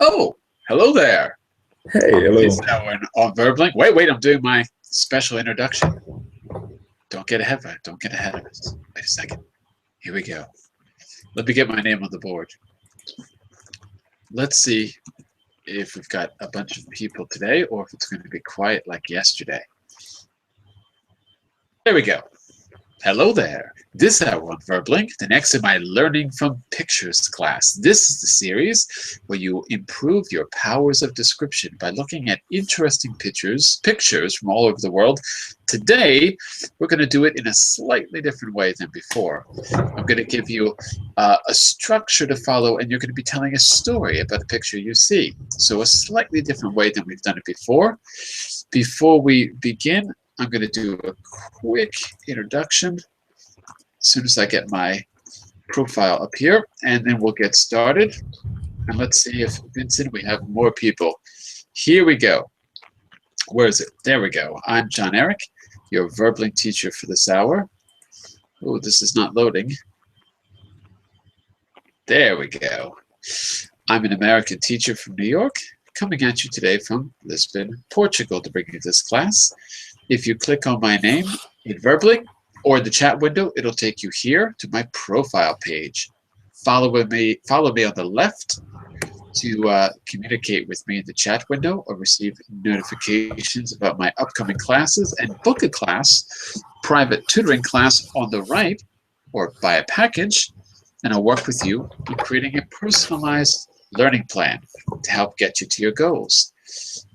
Oh, hello there. Hey, This hello. hour on Verblink. Wait, I'm doing my special introduction. Don't get ahead of it. Don't get ahead of us. Wait a second. Here we go. Let me get my name on the board. Let's see if we've got a bunch of people today or if it's going to be quiet like yesterday. There we go. Hello there. This hour on Verblink, the next in my Learning from Pictures class. This is the series where you improve your powers of description by looking at interesting pictures from all over the world. Today, we're going to do it in a slightly different way than before. I'm going to give you a structure to follow, and you're going to be telling a story about the picture you see. So a slightly different way than we've done it before. Before we begin, I'm going to do a quick introduction as soon as I get my profile up here, and then we'll get started. And let's see if, Vincent, we have more people. Here we go. Where is it? There we go. I'm John Eric, your Verblink teacher for this hour. Oh, this is not loading. There we go. I'm an American teacher from New York, coming at you today from Lisbon, Portugal, to bring you this class. If you click on my name in Verblink or the chat window, it'll take you here to my profile page. Follow me on the left to communicate with me in the chat window or receive notifications about my upcoming classes, and book a class, private tutoring class on the right, or buy a package, and I'll work with you in creating a personalized learning plan to help get you to your goals.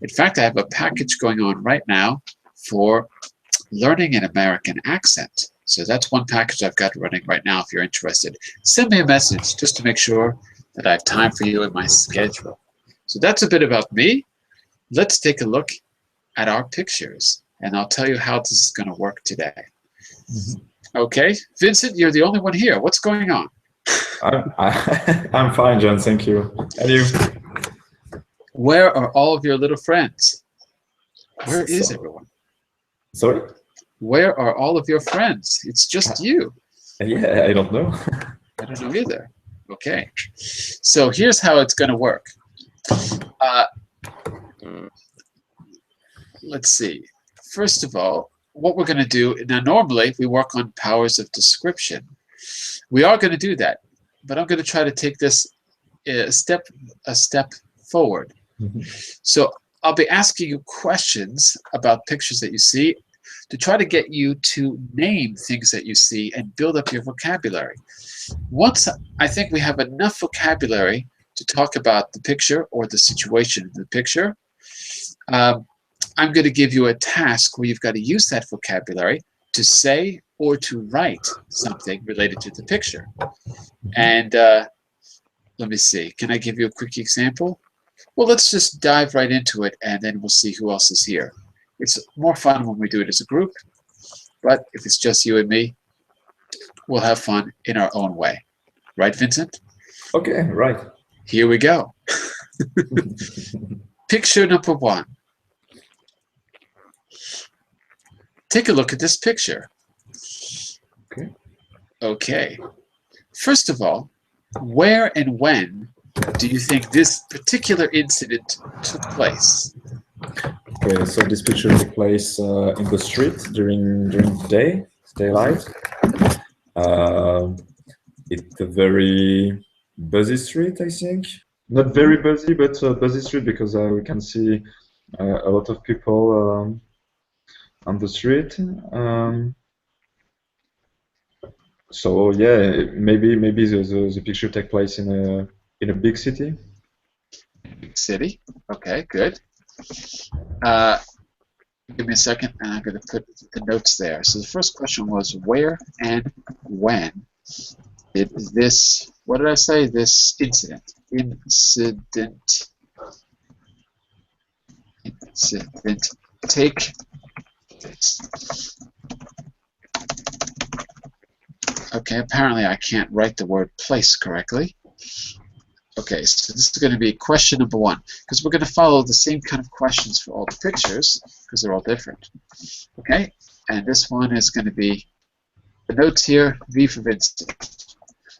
In fact, I have a package going on right now for learning an American accent. So that's one package I've got running right now if you're interested. Send me a message just to make sure that I have time for you in my schedule. So that's a bit about me. Let's take a look at our pictures, and I'll tell you how this is going to work today. Okay, Vincent, you're the only one here. What's going on? I'm fine, John. Thank you. And you? Where are all of your little friends? Where is everyone? Sorry? Where are all of your friends? It's just you. Yeah, I don't know. I don't know either. Okay. So here's how it's going to work. Let's see. First of all, what we're going to do, now normally we work on powers of description. We are going to do that, but I'm going to try to take this a step forward. So I'll be asking you questions about pictures that you see to try to get you to name things that you see and build up your vocabulary. Once I think we have enough vocabulary to talk about the picture or the situation in the picture, I'm going to give you a task where you've got to use that vocabulary to say or to write something related to the picture. And let me see, can I give you a quick example? Well, let's just dive right into it, and then we'll see who else is here. It's more fun when we do it as a group, but if it's just you and me, we'll have fun in our own way. Right, Vincent? Okay, right. Here we go. Picture number one. Take a look at this picture. Okay. First of all, where and when do you think this particular incident took place? Okay, so this picture took place in the street during daylight. It's a very busy street, I think. Not very busy, but busy street because we can see a lot of people on the street. So yeah, maybe the picture take place in a big city. Big city. Okay, good. Give me a second, and I'm going to put the notes there. So the first question was where and when did this, what did I say? This incident take place. Okay, apparently I can't write the word place correctly. Okay, so this is going to be question number one, because we're going to follow the same kind of questions for all the pictures, because they're all different. Okay, and this one is going to be, the notes here, V for Vincent.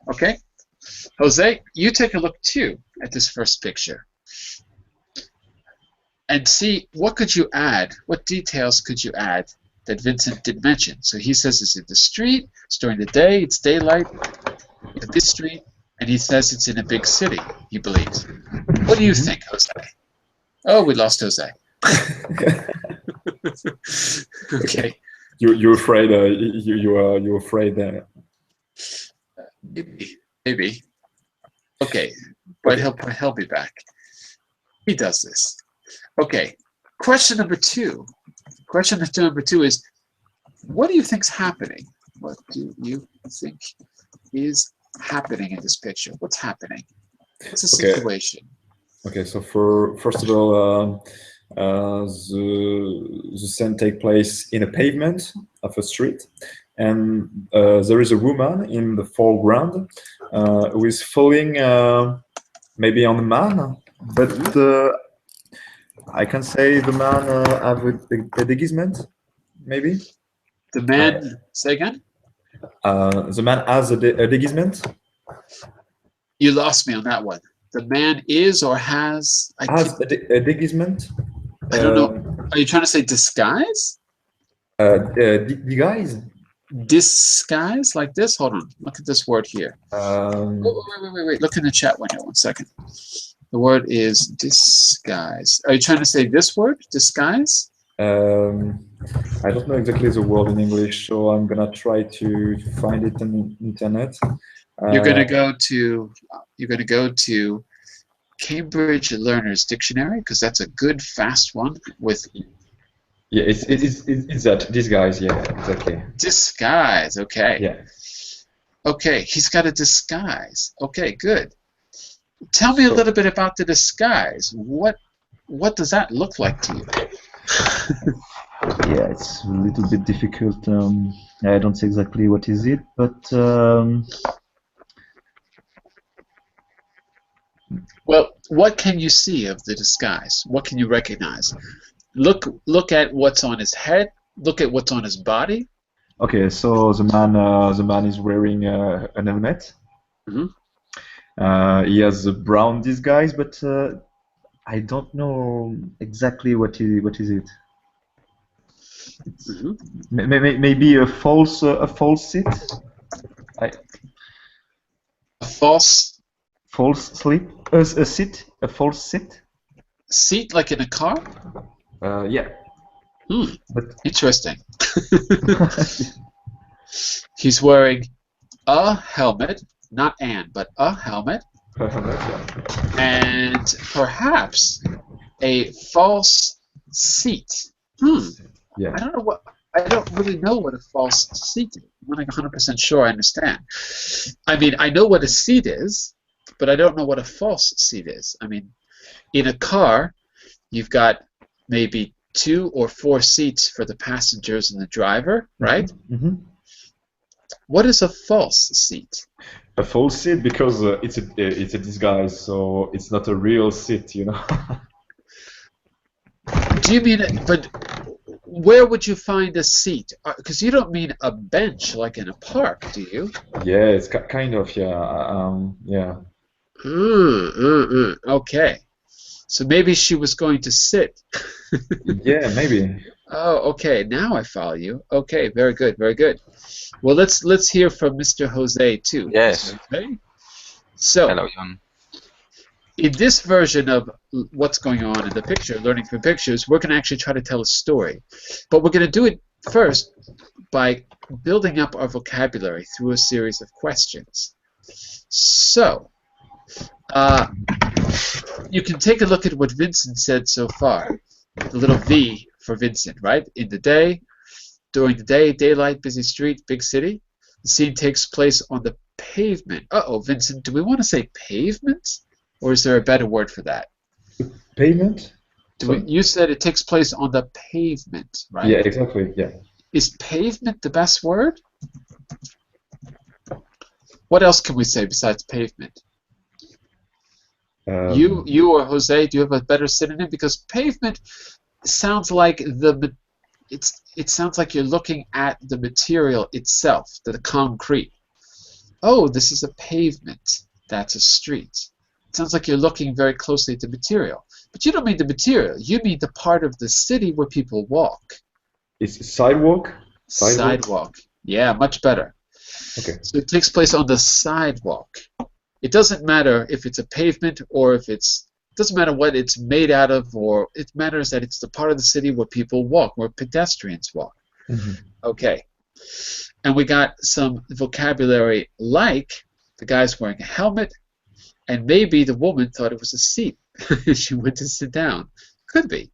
Okay, Jose, you take a look too at this first picture. and see what could you add, what details could you add that Vincent did mention. So he says it's in the street, it's during the day, it's daylight, in this street, and he says it's in a big city, he believes. What do you think, Jose? Oh, we lost Jose. Okay. You're afraid? You're afraid that? Maybe. Okay, but he'll be back. He does this. Okay. Question number two. Question number two is, what do you think's happening? What do you think is happening in this picture? What's happening? What's the situation? Okay, so first of all, the scene takes place in a pavement of a street, and there is a woman in the foreground who is following maybe on the man, but I can say the man have a déguisement, maybe. The man, say again? The man has a déguisement. You lost me on that one. The man is or has a déguisement. I don't know. Are you trying to say disguise? Disguise. Disguise like this? Hold on. Look at this word here. Wait. Look in the chat window. 1 second. The word is disguise. Are you trying to say this word, disguise? I don't know exactly the word in English, so I'm gonna try to find it on the internet. You're gonna go to Cambridge Learner's Dictionary, because that's a good fast one with. Yeah, it's that disguise. Yeah, exactly. Disguise. Okay. Yeah. Okay, he's got a disguise. Okay, good. Tell me a little bit about the disguise. What does that look like to you? Yeah, it's a little bit difficult. I don't say exactly what is it, but well, what can you see of the disguise? What can you recognize? Look at what's on his head. Look at what's on his body. Okay, so the man is wearing an helmet. Mm-hmm. He has a brown disguise, but I don't know exactly what is it. Mm-hmm. Maybe a false seat. A false sleep. A seat. A false seat. Seat, like in a car. Yeah. But interesting. He's wearing a helmet, not but a helmet, and perhaps a false seat. Yeah. I don't really know what a false seat is. I'm not 100% sure I understand. I mean, I know what a seat is, but I don't know what a false seat is. I mean, in a car, you've got maybe 2 or 4 seats for the passengers and the driver, right? Mm-hmm. What is a false seat? A false seat, because it's a disguise, so it's not a real seat, you know. Do you mean it? But where would you find a seat? Because you don't mean a bench like in a park, do you? Yeah, it's kind of, yeah. Yeah. Okay. So maybe she was going to sit. Yeah, maybe. Oh, okay. Now I follow you. Okay, very good, very good. Well, let's hear from Mr. Jose too. Yes. Okay. So, hello, Jan. In this version of what's going on in the picture, learning from pictures, we're going to actually try to tell a story. But we're going to do it first by building up our vocabulary through a series of questions. So, you can take a look at what Vincent said so far. The little V for Vincent, right? In the day, during the day, daylight, busy street, big city. The scene takes place on the pavement. Uh-oh, Vincent, do we want to say pavement? Or is there a better word for that? Pavement? You said it takes place on the pavement, right? Yeah, exactly, yeah. Is pavement the best word? What else can we say besides pavement? You or Jose, do you have a better synonym? Because pavement sounds like it sounds like you're looking at the material itself, the concrete. Oh, this is a pavement. That's a street. It sounds like you're looking very closely at the material. But you don't mean the material. You mean the part of the city where people walk. It's sidewalk. Sidewalk. Yeah, much better. Okay. So it takes place on the sidewalk. It doesn't matter if it's a pavement or if it's, it doesn't matter what it's made out of, or it matters that it's the part of the city where people walk, where pedestrians walk. Mm-hmm. Okay. And we got some vocabulary like the guy's wearing a helmet, and maybe the woman thought it was a seat. She went to sit down. Could be.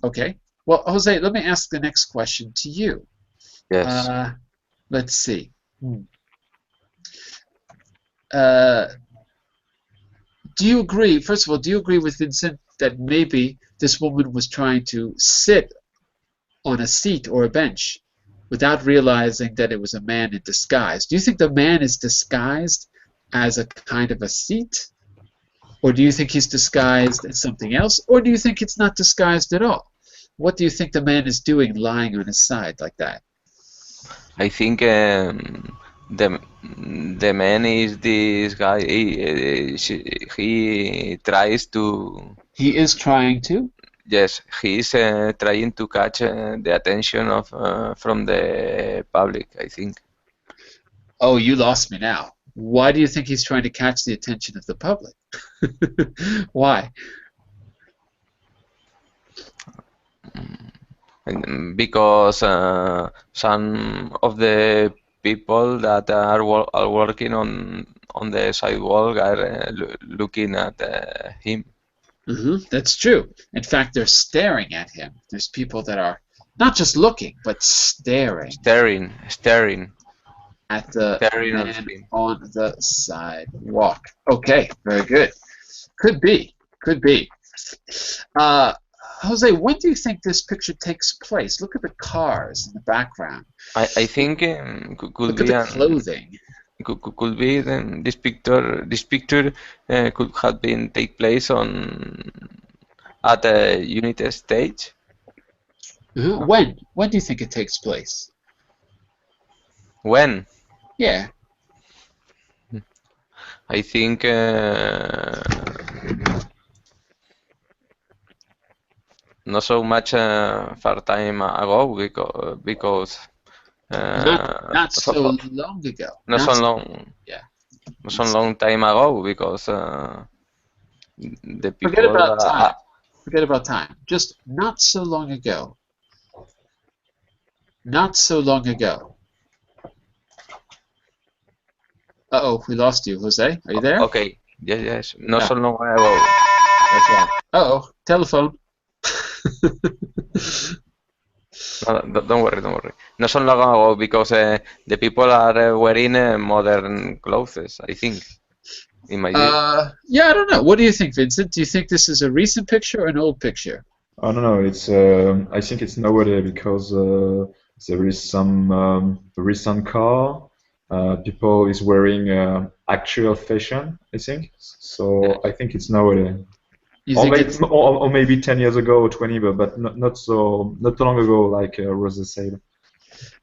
Okay. Well, Jose, let me ask the next question to you. Yes. Let's see. Do you agree, first of all, do you agree with Vincent that maybe this woman was trying to sit on a seat or a bench without realizing that it was a man in disguise? Do you think the man is disguised as a kind of a seat? Or do you think he's disguised as something else? Or do you think it's not disguised at all? What do you think the man is doing lying on his side like that? I think the man is this guy. He tries to. He is trying to? Yes, he is trying to catch the attention of from the public, I think. Oh, you lost me now. Why do you think he's trying to catch the attention of the public? Why? Because some of the people that are working on the sidewalk are looking at him. That's true. In fact, they're staring at him. There's people that are not just looking, but staring. Staring At the Staring on man him. on the sidewalk. Okay, very good. Could be. Could be. Jose, when do you think this picture takes place? Look at the cars in the background. I think could Look at be the clothing. could be this picture. This picture could have been take place at the United States. When? When do you think it takes place? When? Yeah. I think not so much far time ago because Not so long ago. not so long. Yeah. Not so long time ago because the people. Forget about time. Forget about time. Just not so long ago. Not so long ago. Uh-oh, we lost you, Jose. Are you there? Okay. Yes. Not Yeah. so long ago. That's right. Uh-oh, telephone. No, don't worry. Not so long ago because the people are wearing modern clothes, I think. In my view. Yeah, I don't know. What do you think, Vincent? Do you think this is a recent picture or an old picture? I don't know. It's I think it's nowadays because there is some recent car. People is wearing actual fashion, I think. So I think it's nowadays. You Or think maybe, it's, or maybe 10 years ago or 20, but not so long ago, like Rosa said.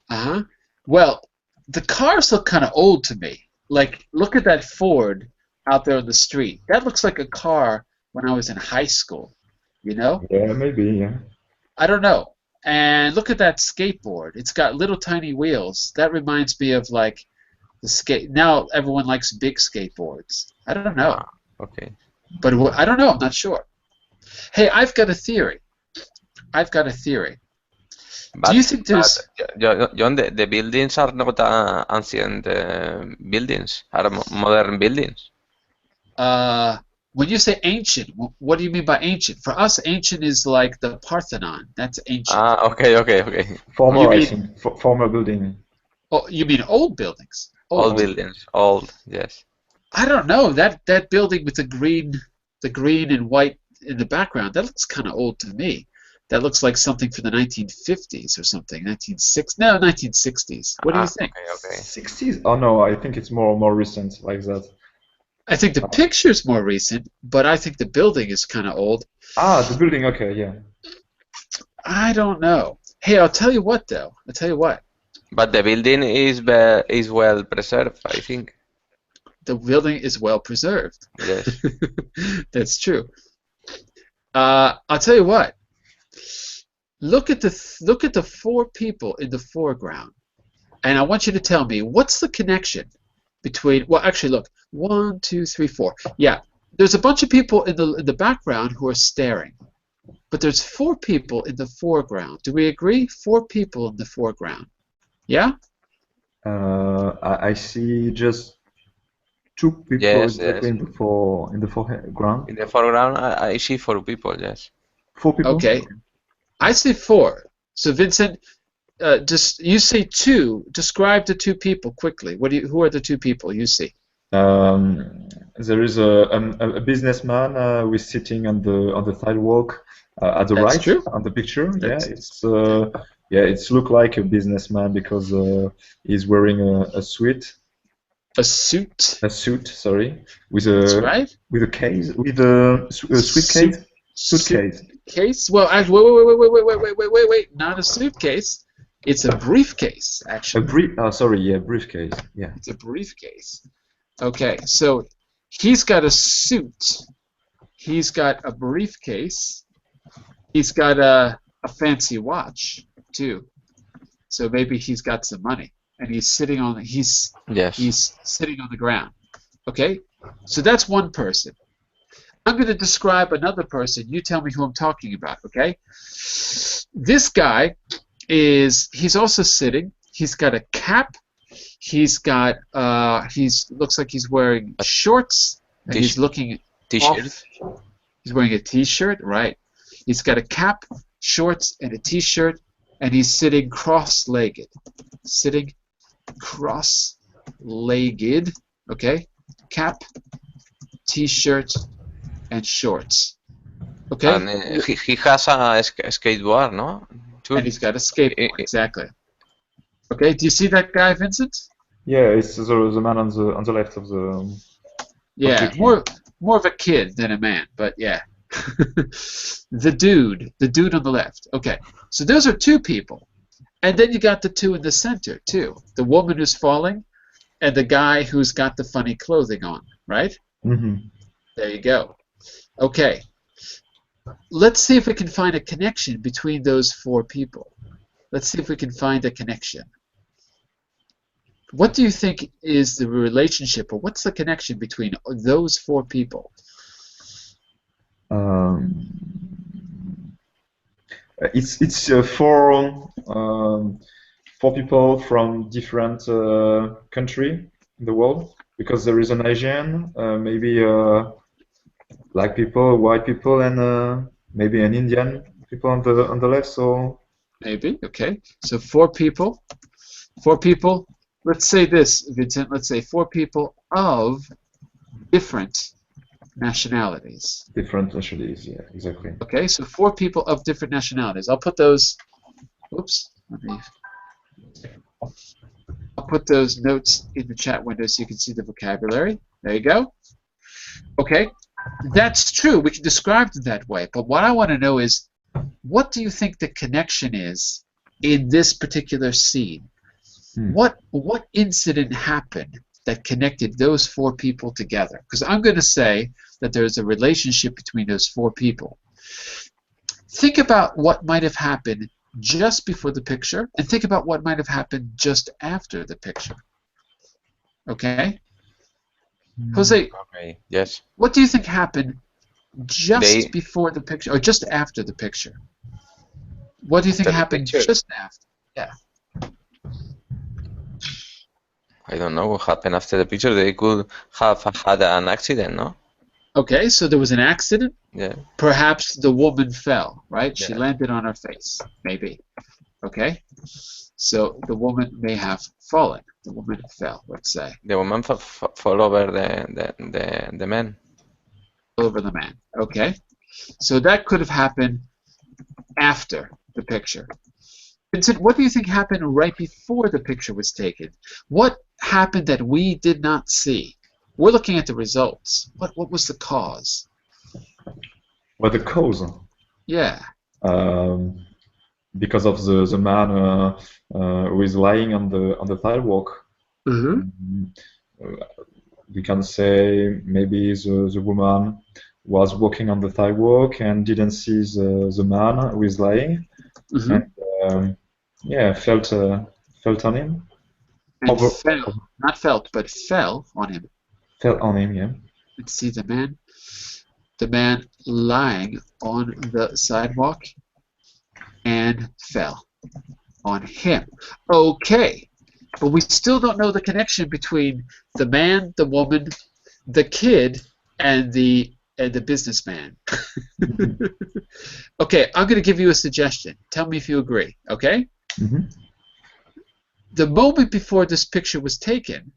uh-huh. Well, the cars look kind of old to me. Like, look at that Ford out there on the street. That looks like a car when I was in high school, you know? Yeah, maybe, yeah. I don't know. And look at that skateboard. It's got little tiny wheels. That reminds me of like the skate. Now everyone likes big skateboards. I don't know. Okay. But I don't know. I'm not sure. Hey, I've got a theory. But, Do you think there's... John, the buildings are not ancient buildings, are modern buildings. When you say ancient, what do you mean by ancient? For us, ancient is like the Parthenon. That's ancient. Okay. Former, You I mean- think. Former building. Oh, you mean old buildings? Old buildings, old, yes. I don't know. That building with the green and white in the background, that looks kind of old to me. That looks like something from the 1950s or something. 1960s. What do you think? Okay. 60s? Oh no, I think it's more recent, like that. I think the picture's more recent, but I think the building is kind of old. Ah, the building. Okay, yeah. I don't know. Hey, I'll tell you what, though. I'll tell you what. But the building is well preserved, I think. The building is well preserved. Yes. That's true. I'll tell you what. Look at the four people in the foreground, and I want you to tell me what's the connection between. Well, actually, look. 1, 2, 3, 4. Yeah, there's a bunch of people in the background who are staring, but there's four people in the foreground. Do we agree? Four people in the foreground. Yeah. I see just two people Yes, exactly yes. in the foreground. In the foreground, I see 4 people. Yes. 4 people. Okay. I see 4. So Vincent, just you see 2. Describe the 2 people quickly. Who are the 2 people you see? There is a businessman who is sitting on the sidewalk at the That's right true. on the picture. That's- It's look like a businessman because he's wearing a suit. A suit. A suit, sorry, with That's a right. case, with a suitcase. Suitcase. Suitcase. Well, wait. Not a suitcase. It's a briefcase, A actually. briefcase. Yeah. It's a briefcase. Okay, so he's got a suit. He's got a briefcase. He's got a fancy watch too. So maybe he's got some money, and he's sitting on Yes. sitting on the ground. Okay, so that's one person. I'm going to describe another person. You tell me who I'm talking about. Okay, this guy he's also sitting. He's got a cap. He's got looks like he's wearing shorts, and he's looking T-shirt. off. He's wearing a T-shirt, right? He's got a cap, shorts, and a T-shirt, and he's sitting cross-legged. Sitting cross-legged, okay? Cap, T-shirt, and shorts. Okay? And he has a skateboard, no? Too. And he's got a skateboard, exactly. Okay, do you see that guy, Vincent? Yeah, it's the man on the left of the. Yeah, more of a kid than a man, but yeah. the dude on the left. Okay, so those are 2 people, and then you got the 2 in the center too. The woman who's falling, and the guy who's got the funny clothing on. Right? Mm-hmm. There you go. Okay, let's see if we can find a connection between those 4 people. Let's see if we can find a connection. What do you think is the relationship, or what's the connection between those 4 people? It's 4 people from different country in the world, because there is an Asian, maybe black people, white people, and maybe an Indian people on the left. So Maybe, okay. So 4 people. 4 people. Let's say this, Vincent. Let's say 4 people of different nationalities. different nationalities. Yeah, exactly. Okay, so 4 people of different nationalities. I'll put those. Oops. I'll put those notes in the chat window so you can see the vocabulary. There you go. Okay, that's true. We can describe them that way. But what I want to know is, what do you think the connection is in this particular scene? What incident happened that connected those 4 people together? Because I'm going to say that there's a relationship between those 4 people. Think about what might have happened just before the picture, and think about what might have happened just after the picture. Okay? Jose, Okay. Yes. what do you think happened just before the picture, or just after the picture? What do you think After the happened picture? just after? Yeah. I don't know what happened after the picture. They could have had an accident, no? Okay, so there was an accident. Yeah. Perhaps the woman fell, right? She Yeah. landed on her face, maybe. Okay? So the woman may have fallen. The woman fell, let's say, The woman fall over the man. over the man. Okay? So that could have happened after the picture. Vincent, what do you think happened right before the picture was taken? What happened that we did not see? We're looking at the results. What was the cause? What the cause? Yeah. Because of the man who is lying on the sidewalk. Mm-hmm. We can say maybe the woman was walking on the sidewalk and didn't see the man who is lying, Mhm. and yeah, felt on him, And over, fell, not felt, but fell on him. fell on him, yeah. And see the man lying on the sidewalk and fell on him. Okay, but we still don't know the connection between the man, the woman, the kid, and the businessman. Okay, I'm going to give you a suggestion. Tell me if you agree, okay? Mhm. The moment before this picture was taken,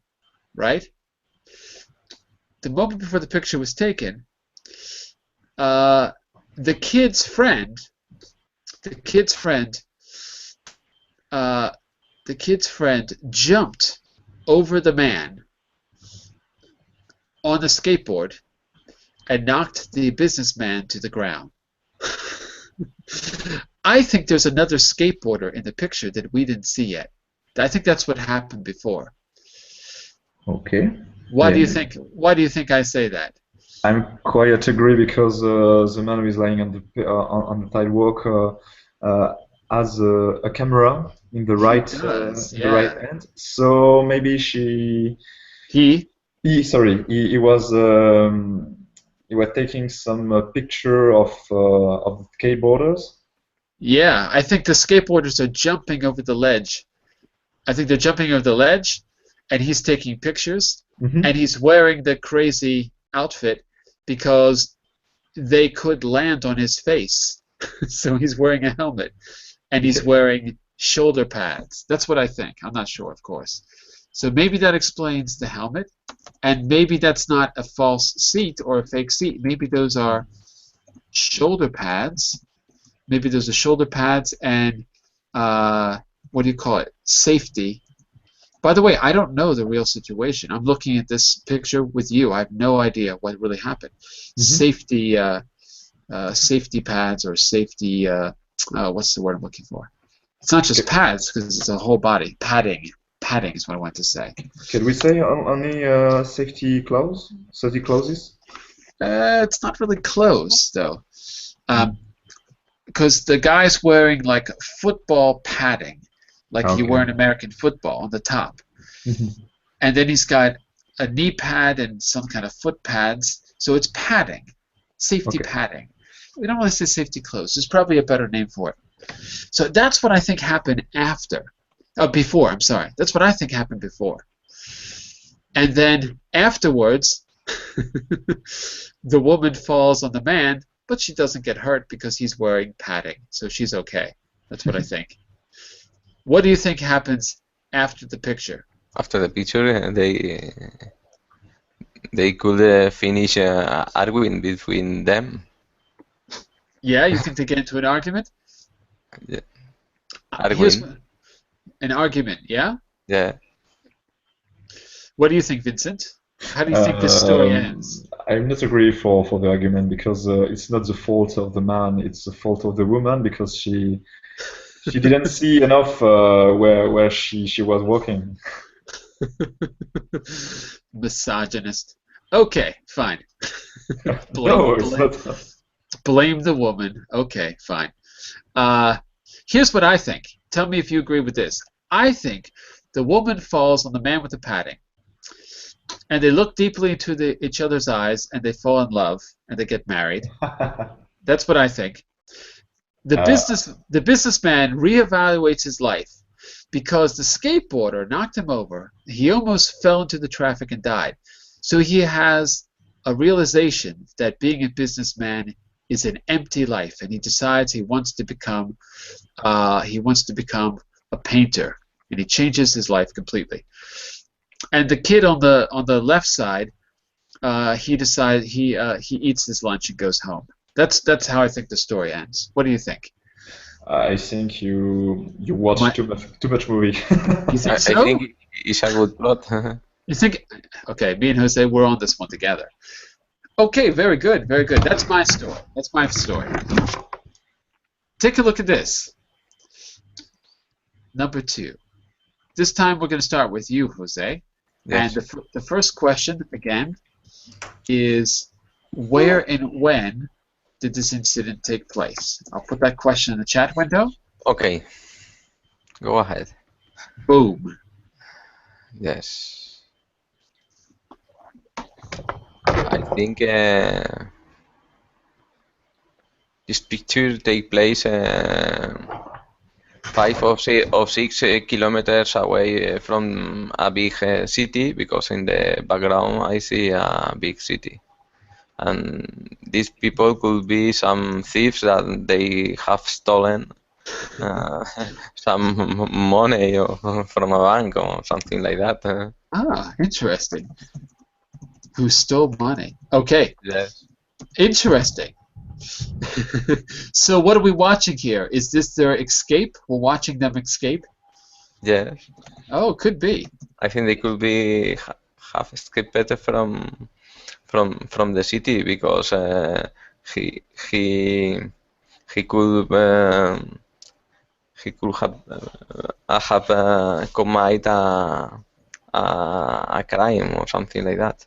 right? The moment before the picture was taken, the kid's friend, jumped over the man on the skateboard and knocked the businessman to the ground. I think there's another skateboarder in the picture that we didn't see yet. I think that's what happened before. Okay. Why do you Yeah. think? Why do you think I say that? I'm quite agree because the man who is lying on the sidewalk has a camera in the right does, in the right yeah. hand. So maybe He? he was taking some picture of the skateboarders. Yeah, I think the skateboarders are jumping over the ledge. I think they're jumping over the ledge, and he's taking pictures, Mhm. and he's wearing the crazy outfit because they could land on his face. So he's wearing a helmet, and he's Okay. wearing shoulder pads. That's what I think. I'm not sure, of course. So maybe that explains the helmet, and maybe that's not a false seat or a fake seat. Maybe those are shoulder pads. Maybe those are shoulder pads and what do you call it? Safety. By the way, I don't know the real situation. I'm looking at this picture with you. I have no idea what really happened. Safety, safety pads or safety. What's the word I'm looking for? It's not just pads because it's a whole body. Padding. Padding is what I want to say. Can we say only safety clauses? It's not really close though, because the guy's wearing like football padding, like you Okay. wear in American football on the top. Mhm. And then he's got a knee pad and some kind of foot pads. So it's padding, safety Okay. padding. We don't really say safety clothes. There's probably a better name for it. So that's what I think happened after. Before, I'm sorry. That's what I think happened before. And then afterwards, the woman falls on the man, but she doesn't get hurt because he's wearing padding. So she's okay. That's what I think. What do you think happens after the picture? After the picture, they could finish arguing between them. Yeah, you think they get into an argument? Yeah. Here's Arguing. an argument, yeah? Yeah. What do you think, Vincent? How do you think this story ends? I'm not agree for the argument because it's not the fault of the man, it's the fault of the woman because she didn't see enough where she was walking. Misogynist. Okay, fine. No, it's not. Blame the woman. Okay, fine. Here's what I think. Tell me if you agree with this. I think the woman falls on the man with the padding, and they look deeply into each other's eyes, and they fall in love, and they get married. That's what I think. The businessman reevaluates his life because the skateboarder knocked him over. He almost fell into the traffic and died. So he has a realization that being a businessman is an empty life, and he decides he wants to become a painter, and he changes his life completely. And the kid on the left side, he decides he eats his lunch and goes home. That's how I think the story ends. What do you think? I think you watch too much movie. You think I so? think it's a good plot. You think? Okay, me and Jose, we're on this one together. Okay, very good, very good. That's my story. That's my story. Take a look at this. Number 2. This time we're going to start with you, Jose. Yes. And the first question, again, is Where and when did this incident take place? I'll put that question in the chat window. Okay, go ahead. Boom. Yes. I think this picture take place 5 or 6 kilometers away from a big city, because in the background I see a big city. And these people could be some thieves that they have stolen some money from a bank or something like that. Ah, interesting. Who stole money? Okay, Yes. interesting. So what are we watching here? Is this their escape? We're watching them escape? Yes. Oh, could be. I think they could be have escaped better from the city, because he he could he could have commit a crime or something like that.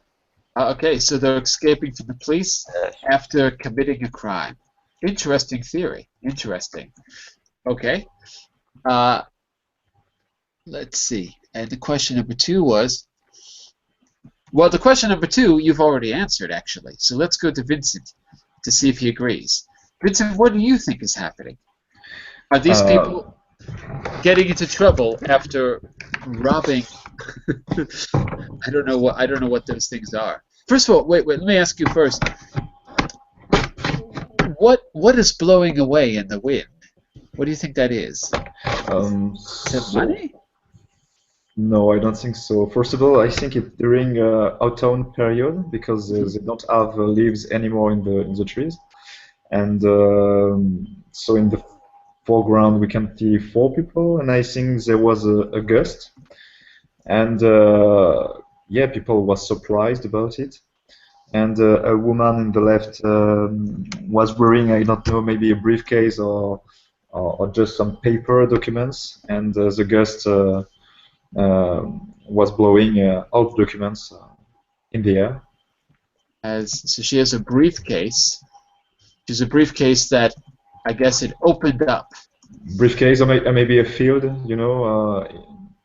Okay, so they're escaping from the police Yes. after committing a crime. Interesting theory. Interesting. Okay. Let's see. And the question number 2 was, well, the question number 2 you've already answered, actually. So let's go to Vincent to see if he agrees. Vincent, what do you think is happening? Are these people getting into trouble after robbing? I don't know what those things are. First of all, wait. Let me ask you first. What is blowing away in the wind? What do you think that is? Is it money? No, I don't think so. First of all, I think it's during autumn period, because they don't have leaves anymore in the trees, and so in the foreground we can see 4 people, and I think there was a gust, and yeah, people was surprised about it, and a woman in the left was wearing, I don't know, maybe a briefcase or just some paper documents, and the gust was blowing all the documents in the air. So she has a briefcase. She's a briefcase that I guess it opened up. Briefcase, or maybe a field, you know.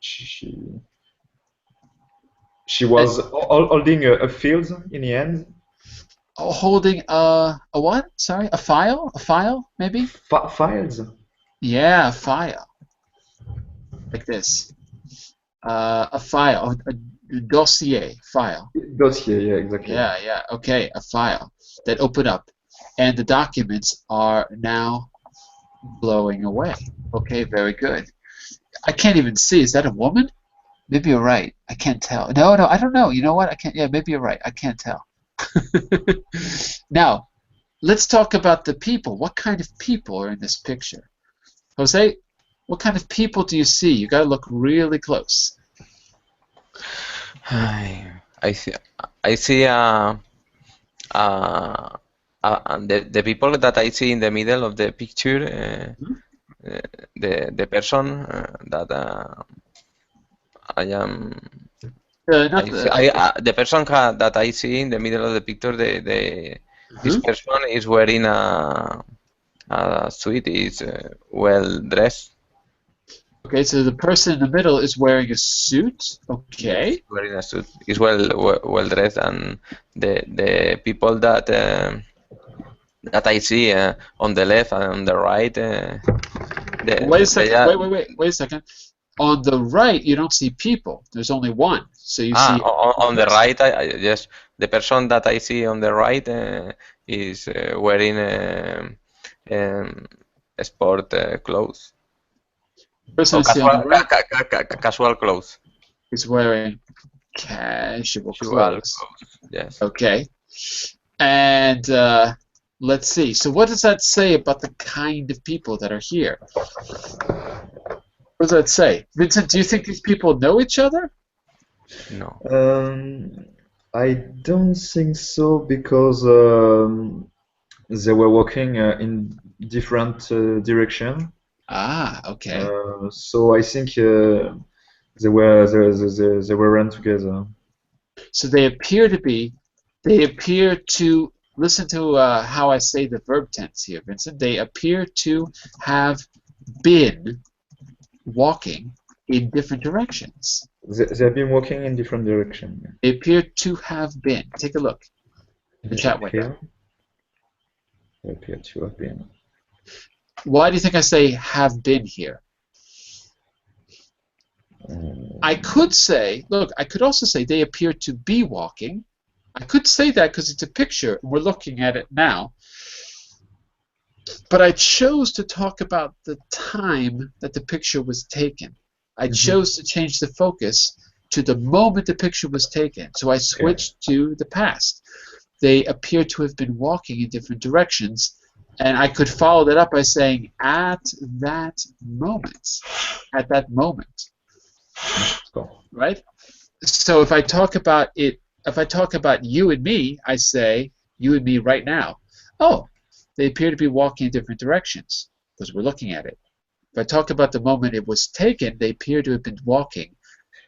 She was holding a field in the end. Oh, holding a what? Sorry, a file? A file, maybe? Files. Yeah, a file. Like this. A file, a dossier file. Dossier, yeah, exactly. Yeah, okay, a file that opened up, and the documents are now blowing away. Okay, very good. I can't even see. Is that a woman? Maybe you're right. I can't tell. No, I don't know. You know what? I can't. Yeah, maybe you're right. I can't tell. Now, let's talk about the people. What kind of people are in this picture? Jose, what kind of people do you see? You got to look really close. I see the people that I see in the middle of the picture, the person that I am. The person that I see in the middle of the picture, this person is wearing a suit, is well dressed. Okay, so the person in the middle is wearing a suit. Okay. Yes, wearing a suit. Is well dressed, and the people that I see on the left and on the right. Wait a second. Wait a second. On the right, you don't see people. There's only one. So you see. On the right, yes, the person that I see on the right is wearing sport clothes. Casual clothes. He's wearing casual clothes. Yes. Okay. And let's see. So what does that say about the kind of people that are here? What does that say? Vincent, do you think these people know each other? No. I don't think so, because they were walking in different direction. Ah, okay. So I think they were run together. So they appear to Listen to how I say the verb tense here, Vincent. They appear to have been walking in different directions. They have been walking in different directions. They appear to have been. Take a look in the chat window. They appear to have been. Why do you think I say have been here? I could say, look, I could also say they appear to be walking. I could say that because it's a picture, and we're looking at it now. But I chose to talk about the time that the picture was taken. I chose to change the focus to the moment the picture was taken. So I switched to the past. They appear to have been walking in different directions. And I could follow that up by saying, at that moment. At that moment. Right? So if I talk about it, if I talk about you and me, I say, you and me right now. Oh, they appear to be walking in different directions because we're looking at it. If I talk about the moment it was taken, they appear to have been walking.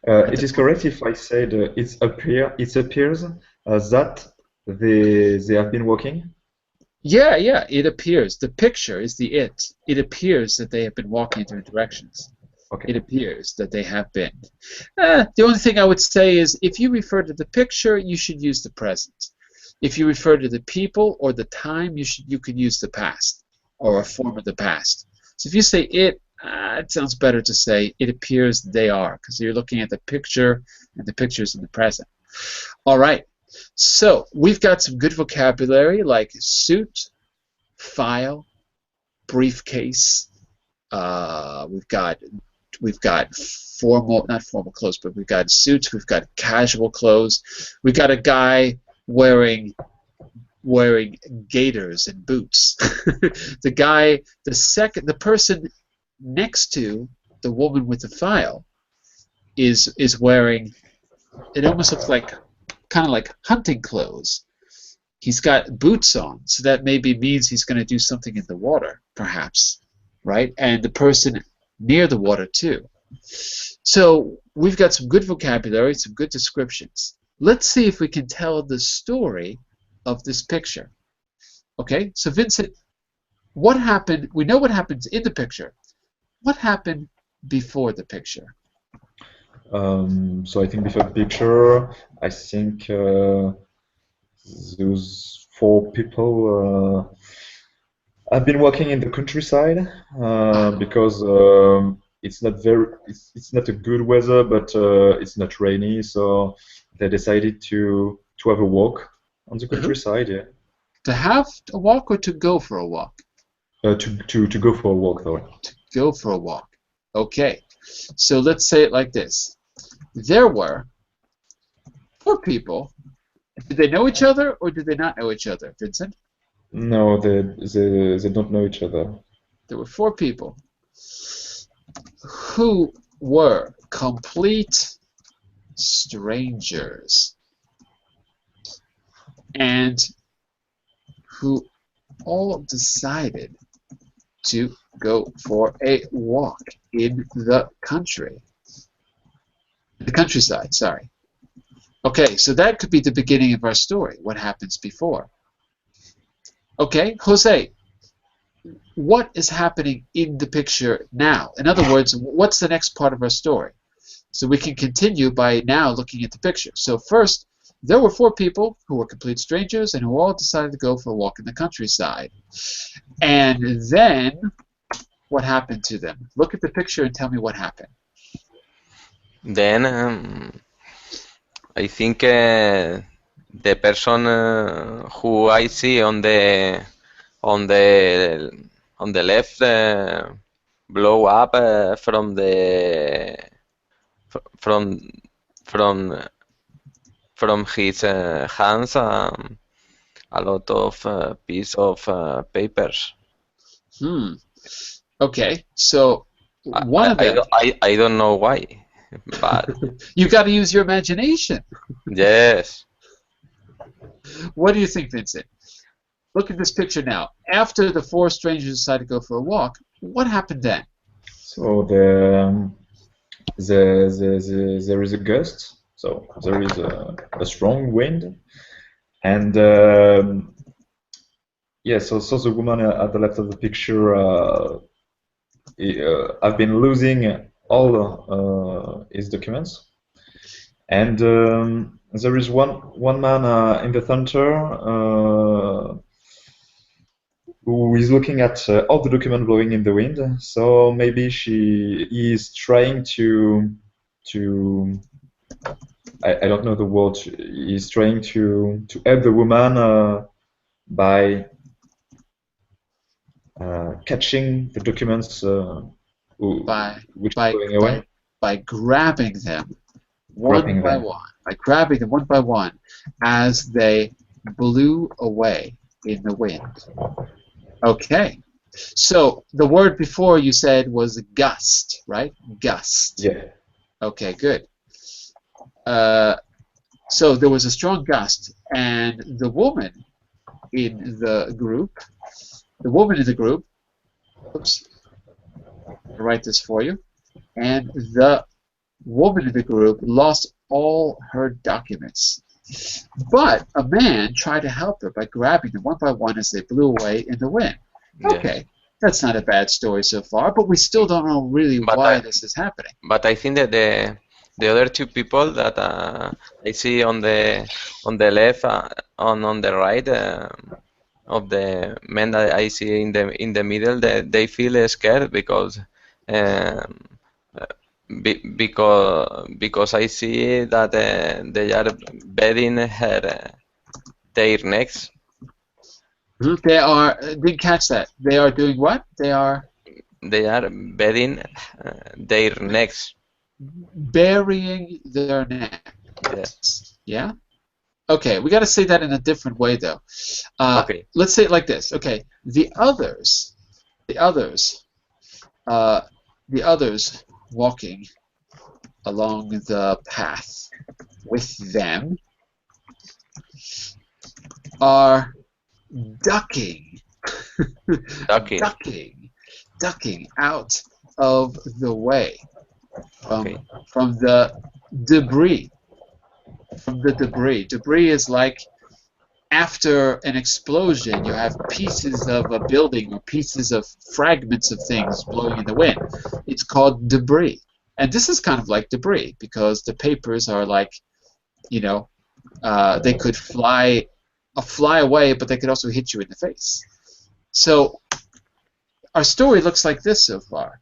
It is correct if I said it appears that they have been walking? Yeah, it appears. The picture is the it. It appears that they have been walking in different directions. Okay. It appears that they have been. The only thing I would say is if you refer to the picture, you should use the present. If you refer to the people or the time, you can use the past or a form of the past. So if you say it sounds better to say it appears they are because you're looking at the picture and the picture is in the present. All right. So we've got some good vocabulary like suit, file, briefcase. We've got formal, not formal clothes, but we've got suits. We've got casual clothes. We've got a guy wearing gaiters and boots. The person next to the woman with the file is wearing. It almost looks like kind of like hunting clothes. He's got boots on, so that maybe means he's going to do something in the water, perhaps, right? And the person near the water too. So we've got some good vocabulary, some good descriptions. Let's see if we can tell the story of this picture. Okay, so Vincent, what happened? We know what happens in the picture. What happened before the picture? So I think before the picture, I think those 4 people have been walking in the countryside because it's not a good weather, but it's not rainy, so they decided to have a walk on the countryside. Yeah. To have a walk or to go for a walk? To go for a walk, though. To go for a walk. Okay. So let's say it like this. There were 4 people. Did they know each other or did they not know each other, Vincent? No, they don't know each other. There were 4 people who were complete strangers and who all decided to go for a walk in the countryside, sorry. Okay, so that could be the beginning of our story, what happens before. Okay, Jose, what is happening in the picture now? In other words, what's the next part of our story? So we can continue by now looking at the picture. So first, there were 4 people who were complete strangers and who all decided to go for a walk in the countryside. And then, what happened to them? Look at the picture and tell me what happened. Then I think the person who I see on the left blow up from his hands a lot of piece of papers. Okay, so one of them. I don't know why, but you got to use your imagination. Yes. What do you think, Vincent? Look at this picture now. After the 4 strangers decided to go for a walk, what happened then? So there is a gust. So there is a strong wind, and Yeah, so the woman at the left of the picture, I've been losing all his documents, and there is one man in the center who is looking at all the document blowing in the wind. So maybe he is trying to I don't know the word. He's trying to help the woman by catching the documents By which by are going away, by grabbing them grabbing one by them. one, by grabbing them one by one as they blew away in the wind. Okay. So the word before you said was gust, right? Gust. Yeah. Okay, good. So there was a strong gust, and the woman in the group, oops, I'll write this for you, and the woman in the group lost all her documents. But a man tried to help her by grabbing them one by one as they blew away in the wind. Yeah. Okay, that's not a bad story so far, but we still don't know really But why I- this is happening. But I think that the other two people that I see on the left on the right of the men that I see in the middle, they feel scared because um, because I see that they are bending their necks. They are, didn't catch that. They are doing what? They are They are bending their necks. burying their necks. Yes. Yeah? Okay, we got to say that in a different way, though. Okay. Let's say it like this. Okay, the others walking along the path with them are ducking, Ducking. ducking out of the way Okay. from the debris. Debris is like after an explosion, you have pieces of a building or pieces of fragments of things blowing in the wind. It's called debris. And this is kind of like debris because the papers are like, you know, they could fly away, but they could also hit you in the face. So our story looks like this so far.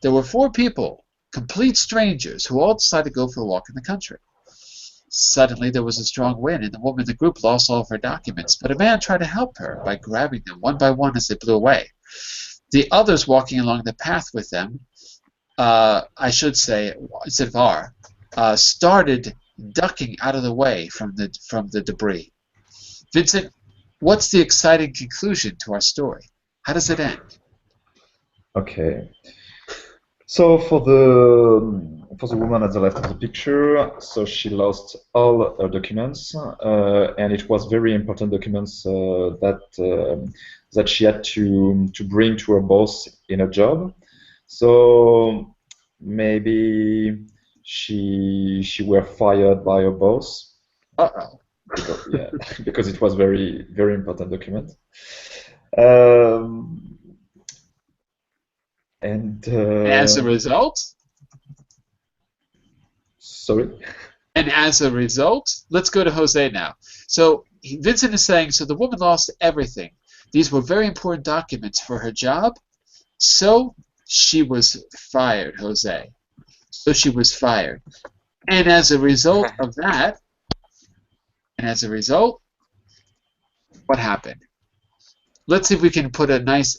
There were 4 people, complete strangers, who all decided to go for a walk in the country. Suddenly there was a strong wind, and the woman in the group lost all of her documents, but a man tried to help her by grabbing them one by one as they blew away. The others walking along the path with them, I should say, instead of are, started ducking out of the way from the debris. Vincent, what's the exciting conclusion to our story? How does it end? Okay. So for the woman at the left of the picture, so she lost all her documents, and it was very important documents that she had to bring to her boss in a job. So maybe she were fired by her boss. Uh-oh. Because it was very important document. And as a result? Sorry? And as a result, let's go to Jose now. So Vincent is saying, so the woman lost everything. These were very important documents for her job, so she was fired, Jose. So she was fired. And as a result of that, what happened? Let's see if we can put a nice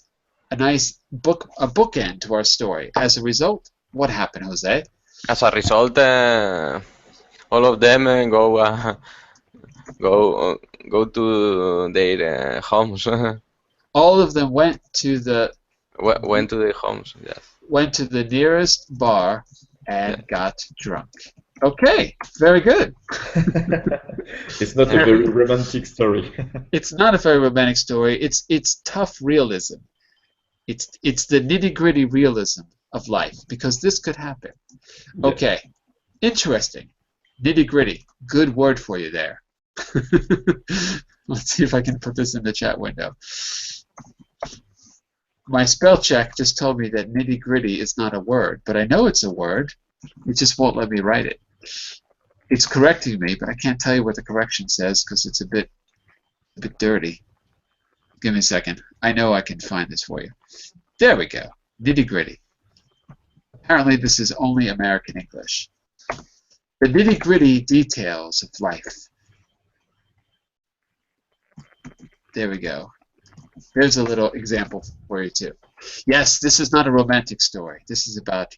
bookend to our story. As a result, what happened, Jose? As a result, all of them go to their homes. All of them went to the homes. Yes. Went to the nearest bar and got drunk. Okay, very good. It's not a very romantic story. It's not a very romantic story. It's tough realism. It's the nitty-gritty realism of life, because this could happen. Okay, interesting. Nitty-gritty. Good word for you there. Let's see if I can put this in the chat window. My spell check just told me that nitty-gritty is not a word, but I know it's a word. It just won't let me write it. It's correcting me, but I can't tell you what the correction says because it's a bit dirty. Give me a second. I know I can find this for you. There we go. Nitty-gritty. Apparently this is only American English. The nitty-gritty details of life. There we go. There's a little example for you too. Yes, this is not a romantic story. This is about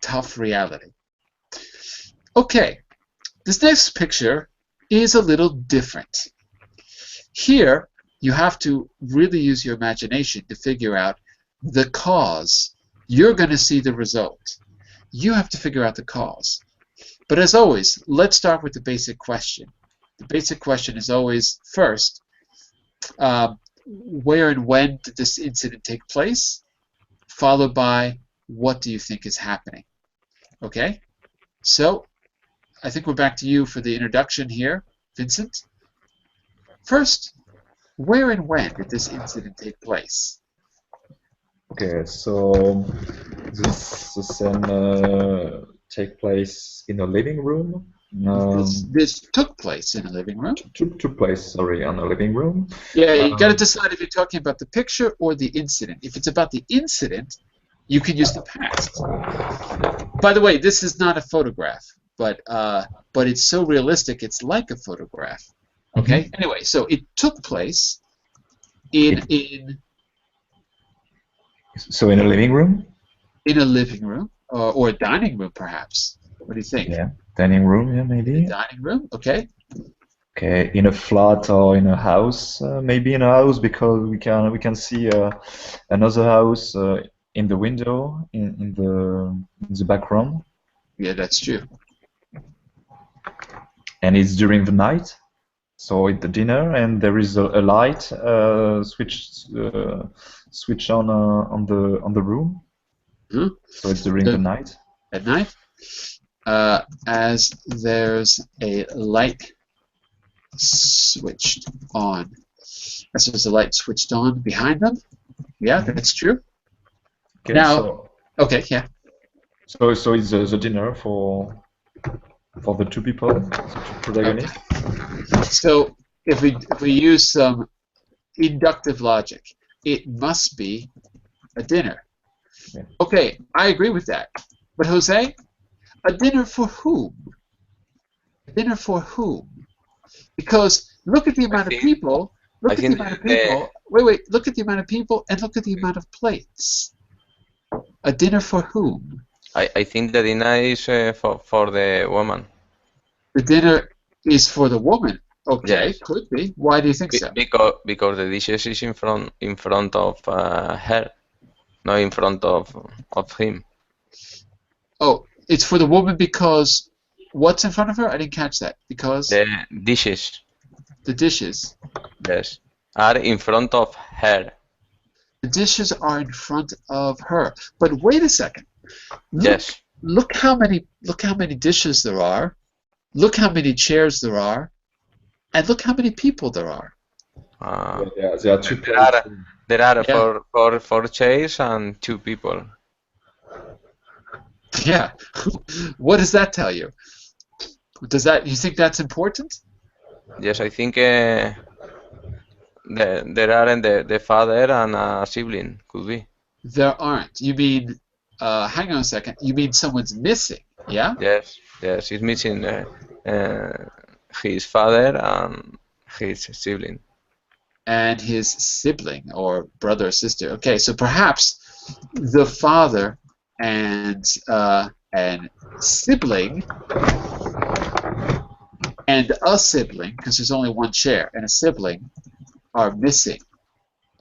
tough reality. Okay, this next picture is a little different. Here, you have to really use your imagination to figure out the cause. You're going to see the result. You have to figure out the cause. But as always, let's start with the basic question. The basic question is always, first, where and when did this incident take place? Followed by, what do you think is happening? Okay? So, I think we're back to you for the introduction here, Vincent. First, where and when did this incident take place? Okay, so this scene take place in a living room. This took place in a living room. Took place, sorry, on a living room. Yeah, you got to decide if you're talking about the picture or the incident. If it's about the incident, you can use the past. By the way, this is not a photograph, but it's so realistic, it's like a photograph. Okay. Mm-hmm. Anyway, so it took place in So in a living room. In a living room, or a dining room, perhaps. What do you think? Yeah, dining room, yeah, maybe. A dining room, okay. Okay, in a flat or in a house, maybe in a house because we can see another house in the window in the background. Yeah, that's true. And it's during the night, so it's the dinner, and there is a light switch on the room. Mm-hmm. So it's during the night. At night, as there's a light switched on. As there's a light switched on behind them. Yeah, that's true. Okay, now, so, okay, yeah. So it's the dinner for the two people, the two protagonists. Okay. So if we use some inductive logic, it must be a dinner. Yeah. Okay, I agree with that. But Jose, a dinner for whom? A dinner for whom? Because look at the amount of people. Look at the amount of people. Wait. Look at the amount of people and look at the amount of plates. A dinner for whom? I think the dinner is for the woman. The dinner is for the woman. Okay, yes. Could be. Why do you think so? Because the dishes is in front of her, not in front of him. Oh, it's for the woman because what's in front of her? I didn't catch that. Because the dishes. The dishes. Yes, are in front of her. The dishes are in front of her. But wait a second. Yes. Look how many dishes there are. Look how many chairs there are. And look how many people there are. There are two. There are four chairs and two people. Yeah. What does that tell you? You think that's important? Yes, I think there aren't the father and a sibling, could be. There aren't. You mean, hang on a second, you mean someone's missing, yeah? Yes, he's missing his father and his sibling. And his sibling, or brother or sister. Okay, so perhaps the father and sibling and a sibling, because there's only one chair, and a sibling are missing.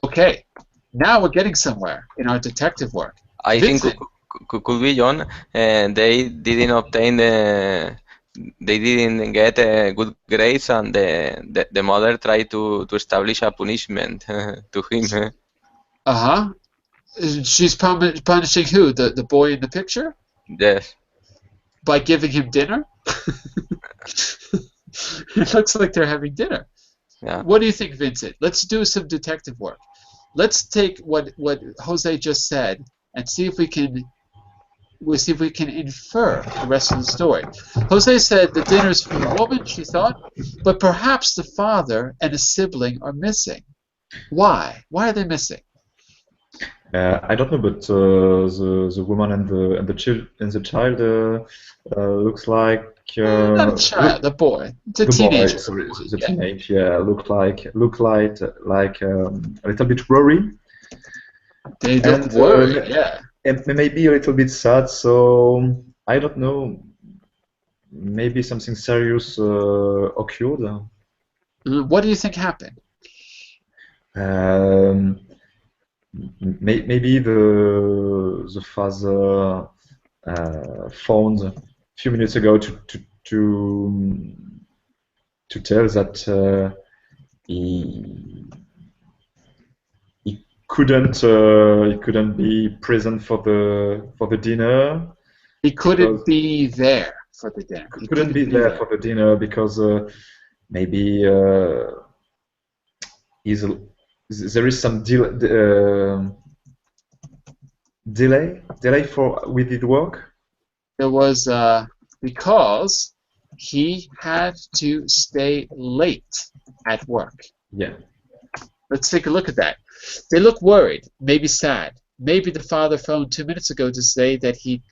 Okay, now we're getting somewhere in our detective work. I think could be, John, they didn't obtain they didn't get good grades, and the mother tried to establish a punishment to him. She's punishing who? The boy in the picture? Yes. By giving him dinner? It looks like they're having dinner. Yeah. What do you think, Vincent? Let's do some detective work. Let's take what Jose just said and see if we can infer the rest of the story. Jose said the dinner's for the woman, she thought, but perhaps the father and a sibling are missing. Why? Why are they missing? I don't know, but the woman and the child looks like Not a child, the boy. It's a the boy. teenager. Sorry, the Yeah. teenage. Yeah, look like a little bit worried. They look And, worried, yeah. And maybe a little bit sad. So I don't know. Maybe something serious occurred. What do you think happened? Maybe the father phoned a few minutes ago to tell that he couldn't be present for the dinner. He couldn't be there for the dinner. He couldn't be there for the dinner because maybe there is some delay with his work. There was because he had to stay late at work. Yeah. Let's take a look at that. They look worried, maybe sad. Maybe the father phoned 2 minutes ago to say that he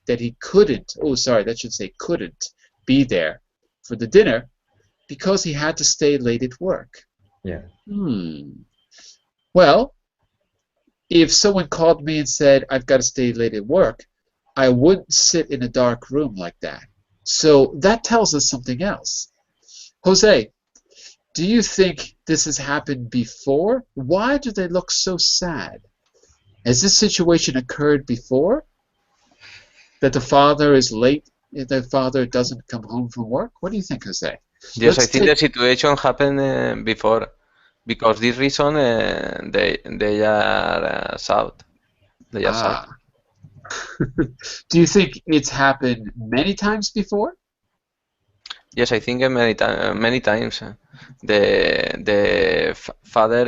couldn't. Oh, sorry, that should say couldn't be there for the dinner because he had to stay late at work. Yeah. Well, if someone called me and said I've got to stay late at work, I wouldn't sit in a dark room like that. So that tells us something else. Jose, do you think this has happened before? Why do they look so sad? Has this situation occurred before? That the father is late, the father doesn't come home from work? What do you think, Jose? Yes, I think the situation happened before, because this reason they are south. They are south. Do you think it's happened many times before? Yes, I think many times. The father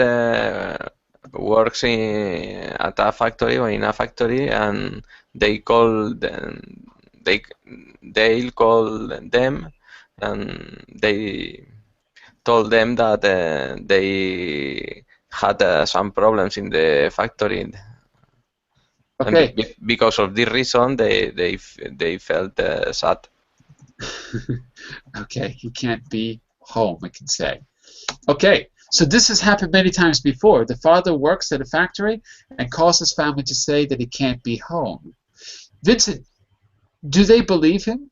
works at a factory or in a factory, and they call them, they'll call them, and they told them that they had some problems in the factory. Okay. And because of this reason, they felt sad. Okay, he can't be home, we can say. Okay, so this has happened many times before. The father works at a factory and calls his family to say that he can't be home. Vincent, do they believe him?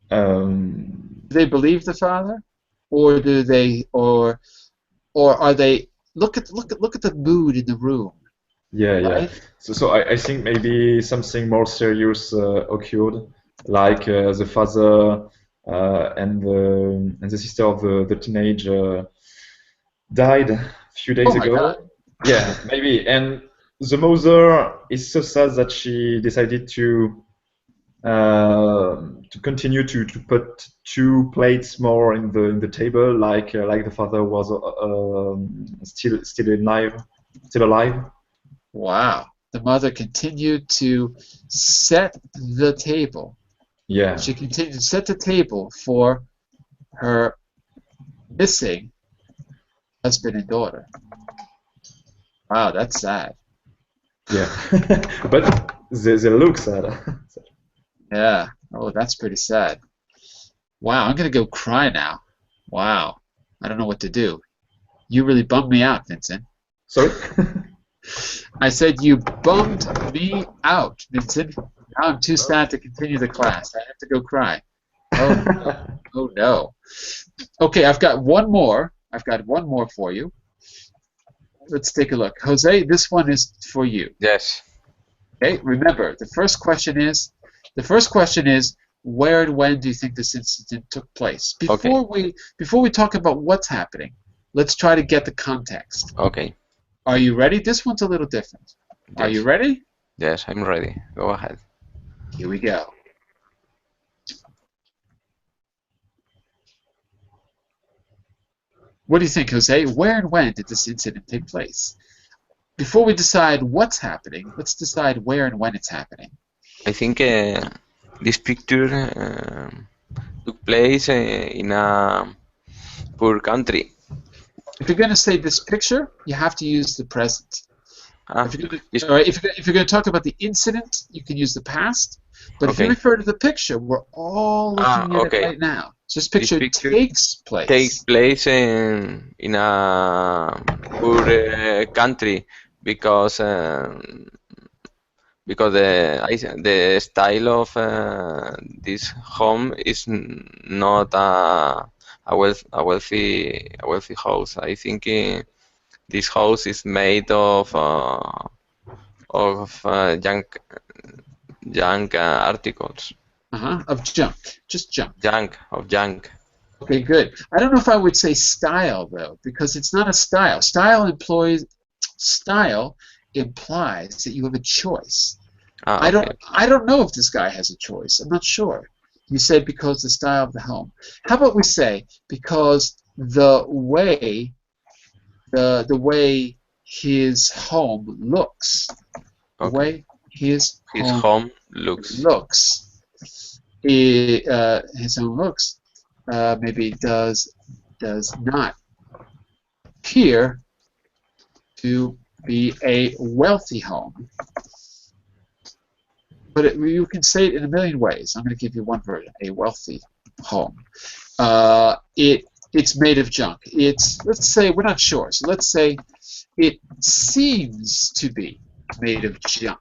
Do they believe the father, or do they, or are they? Look at the mood in the room. Yeah, right? yeah. So I think maybe something more serious occurred, like the father and the sister of the teenager died a few days Oh my ago. God. Yeah, maybe. And the mother is so sad that she decided to continue to put 2 plates more in the table, like the father was still alive. Wow. The mother continued to set the table. Yeah. She continued to set the table for her missing husband and daughter. Wow, that's sad. Yeah. But they look sad. Yeah. Oh, that's pretty sad. Wow, I'm going to go cry now. Wow. I don't know what to do. You really bummed me out, Vincent. Sorry? I said you bummed me out, Vincent. Now I'm too sad to continue the class. I have to go cry. Oh no. Oh no. Okay, I've got one more. I've got one more for you. Let's take a look. Jose, this one is for you. Yes. Okay, remember, the first question is where and when do you think this incident took place? Before we talk about what's happening, let's try to get the context. Okay. Are you ready? This one's a little different. Are Yes. you ready? Yes, I'm ready. Go ahead. Here we go. What do you think, Jose? Where and when did this incident take place? Before we decide what's happening, let's decide where and when it's happening. I think this picture took place in a poor country. If you're going to say this picture, you have to use the present. Ah, If you're this- going to talk about the incident, you can use the past. But if you Okay. refer to the picture, we're all looking at okay. it right now. So this picture, picture takes place. Takes place in a poor country because the style of this home is not a wealthy house. I think this house is made of junk articles, Of junk. Just junk. junk. Okay, good. I don't know if I would say style, though, because it's not a style. Style implies that you have a choice. Ah, I okay. don't know if this guy has a choice. I'm not sure. You said because the style of the home. How about we say because the way his home looks. The Okay. way his Home looks. his home looks maybe does not appear to be a wealthy home. But you can say it in a million ways. I'm going to give you one version: a wealthy home. It's made of junk. Let's say we're not sure. So let's say it seems to be made of junk.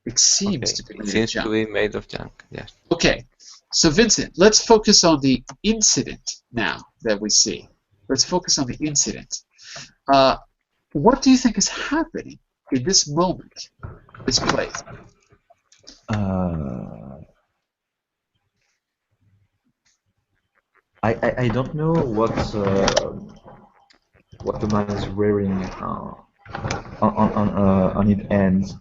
It seems to be It made of seems junk. to be made of junk. Yes. Okay, so Vincent, let's focus on the incident now that we see. Let's focus on the incident. What do you think is happening in this moment, this place? I don't know what the man is wearing on his hands.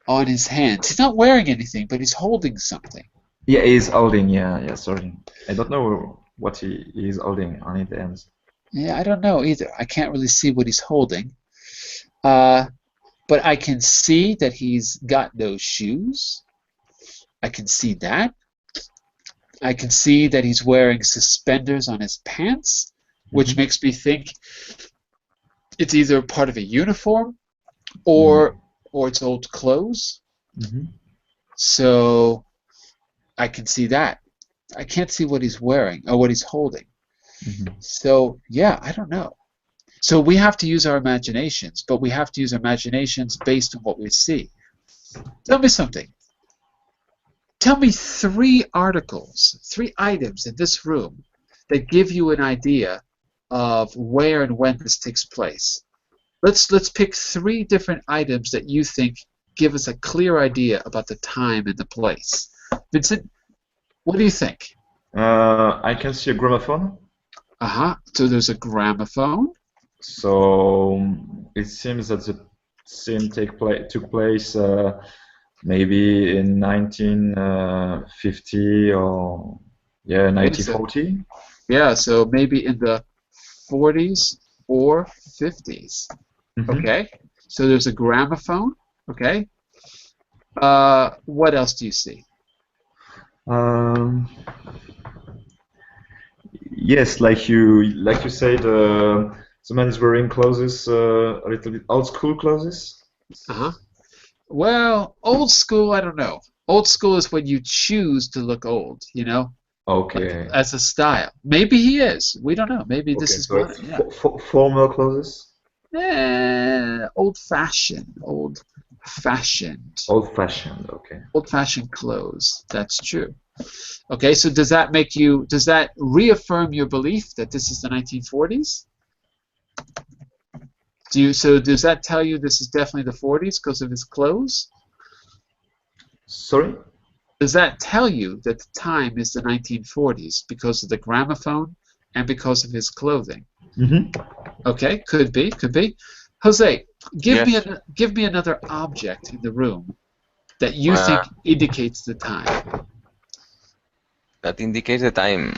On his hands. He's not wearing anything, but he's holding something. Yeah, he's holding. Yeah. Sorry, I don't know what he is holding on his hands. Yeah, I don't know either. I can't really see what he's holding. But I can see that he's got no shoes. I can see that. I can see that he's wearing suspenders on his pants, which makes me think it's either part of a uniform or it's old clothes. So I can see that. I can't see what he's wearing or what he's holding. So yeah, I don't know. So we have to use our imaginations, but we have to use our imaginations based on what we see. Tell me something. Tell me 3 articles, 3 items in this room that give you an idea of where and when this takes place. Let's pick 3 different items that you think give us a clear idea about the time and the place. Vincent, what do you think? I can see a gramophone. So there's a gramophone. So it seems that the scene took place maybe in 1950 or 1940. Yeah, so maybe in the 40s or 50s. Okay, so there's a gramophone. Okay. What else do you see? Yes, like you said, the man is wearing clothes, a little bit old school clothes. Well, old school, I don't know. Old school is when you choose to look old, you know? Okay. Like, as a style. Maybe he is. We don't know. Maybe this is so what. it's Yeah. formal clothes. Old-fashioned. Old-fashioned. Old-fashioned. Okay. Old-fashioned clothes. That's true. Okay, so does that reaffirm your belief that this is the 1940s? So does that tell you this is definitely the 40s because of his clothes? Sorry? Does that tell you that the time is the 1940s because of the gramophone and because of his clothing? Okay, could be. Jose, give me another object in the room that you think indicates the time. That indicates the time.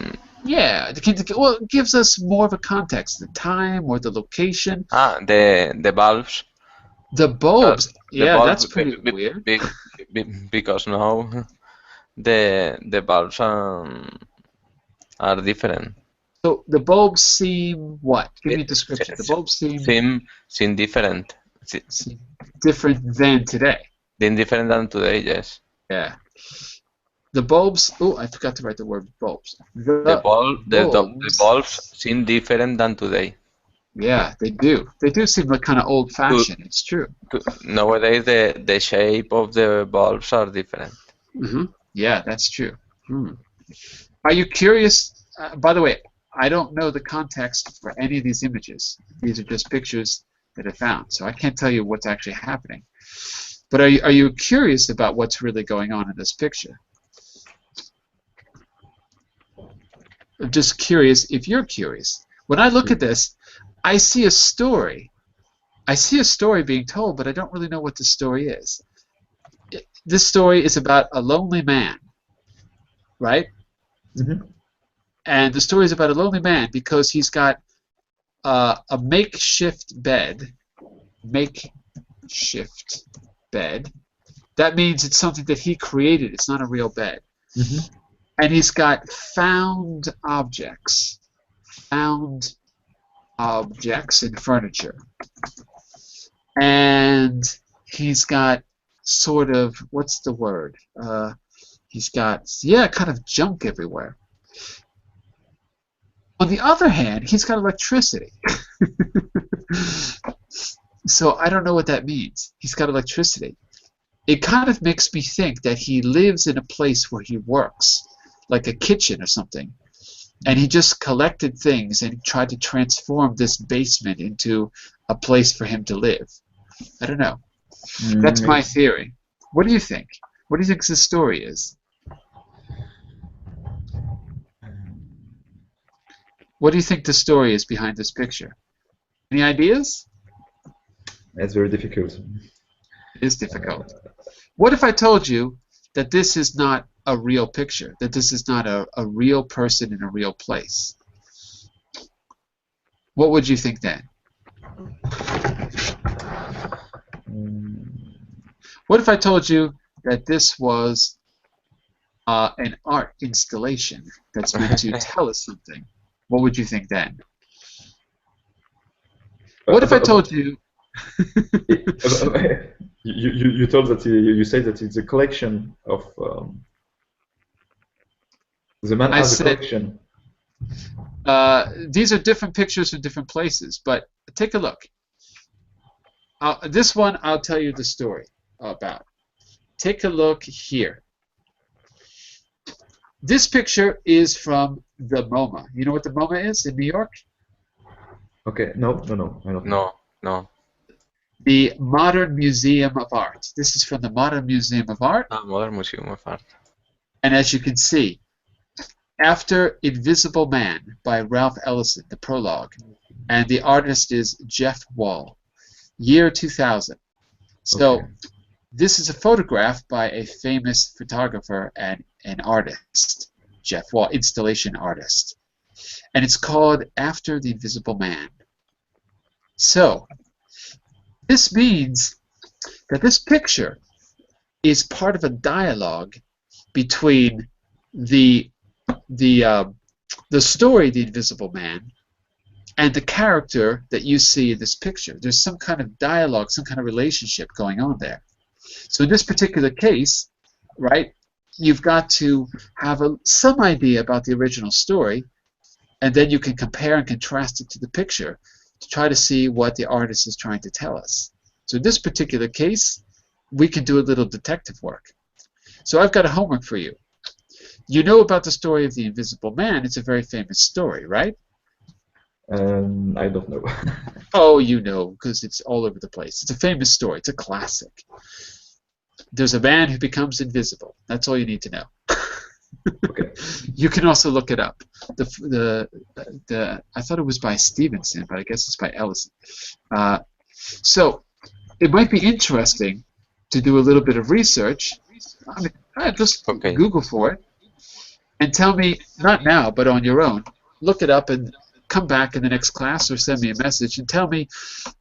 Yeah, well, it gives us more of a context, the time or the location. The bulbs. The bulbs, The yeah, bulbs that's pretty weird. because now the bulbs are different. So the bulbs seem what? Give me a description. The bulbs Seem different. seem different than today. Seem different than today, yes. Yeah. The bulbs. Oh, I forgot to write the word bulbs. The bulbs seem different than today. Yeah, they do. They do seem like kind of old-fashioned. It's true. Nowadays, the shape of the bulbs are different. Yeah, that's true. Are you curious? By the way, I don't know the context for any of these images. These are just pictures that I found, so I can't tell you what's actually happening. But are you curious about what's really going on in this picture? I'm just curious if you're curious. When I look at this, I see a story. I see a story being told, but I don't really know what the story is. This story is about a lonely man, right? And the story is about a lonely man because he's got a makeshift bed. Makeshift bed. That means it's something that he created. It's not a real bed. And he's got found objects. Found objects in furniture. And he's got sort of, what's the word? He's got, kind of junk everywhere. On the other hand, he's got electricity. So I don't know what that means. He's got electricity. It kind of makes me think that he lives in a place where he works, like a kitchen or something. And he just collected things and tried to transform this basement into a place for him to live. I don't know. That's my theory. What do you think? What do you think the story is? What do you think the story is behind this picture? Any ideas? It's very difficult. It is difficult. What if I told you that this is not a real picture, that this is not a real person in a real place? What would you think then? What if I told you that this was an art installation that's meant to tell us something? What would you think then? What if I told you... you told that you say that it's a collection of the man has a collection. These are different pictures from different places, but take a look. This one I'll tell you the story about. Take a look here. This picture is from the MoMA. You know what the MoMA is in New York? Okay, no, I don't know. No. The Modern Museum of Art. This is from the Modern Museum of Art. Modern Museum of Art. And as you can see, after Invisible Man by Ralph Ellison, the prologue, and the artist is Jeff Wall, year 2000. So this is a photograph by a famous photographer and an artist, Jeff Wall, installation artist. And it's called After the Invisible Man. So this means that this picture is part of a dialogue between the story, The Invisible Man, and the character that you see in this picture. There's some kind of dialogue, some kind of relationship going on there. So in this particular case, right, you've got to have some idea about the original story, and then you can compare and contrast it to the picture to try to see what the artist is trying to tell us. So in this particular case, we can do a little detective work. So I've got a homework for you. You know about the story of the Invisible Man. It's a very famous story, right? I don't know. Oh, you know, because it's all over the place. It's a famous story. It's a classic. There's a man who becomes invisible. That's all you need to know. Okay. You can also look it up. I thought it was by Stevenson, but I guess it's by Ellison. So it might be interesting to do a little bit of research. I mean, just Google for it. and tell me, not now, but on your own, look it up and come back in the next class or send me a message and tell me,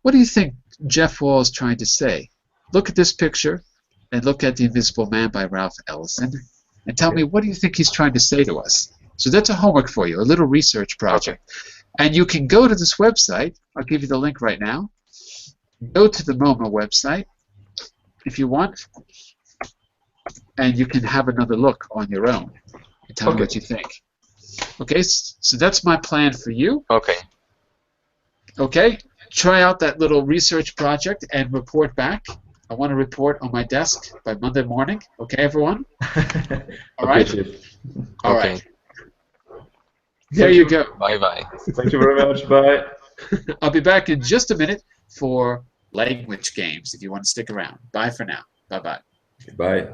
what do you think Jeff Wall is trying to say? Look at this picture and look at The Invisible Man by Ralph Ellison and tell me, what do you think he's trying to say to us? So that's a homework for you, a little research project. And you can go to this website. I'll give you the link right now. Go to the MoMA website if you want, and you can have another look on your own and tell me what you think. Okay, so that's my plan for you. Okay. Okay, try out that little research project and report back. I want to report on my desk by Monday morning. Okay, everyone? All right? Chief. All Okay. right. There you go. Bye-bye. Thank you very much. Bye. I'll be back in just a minute for language games if you want to stick around. Bye for now. Bye-bye. Bye.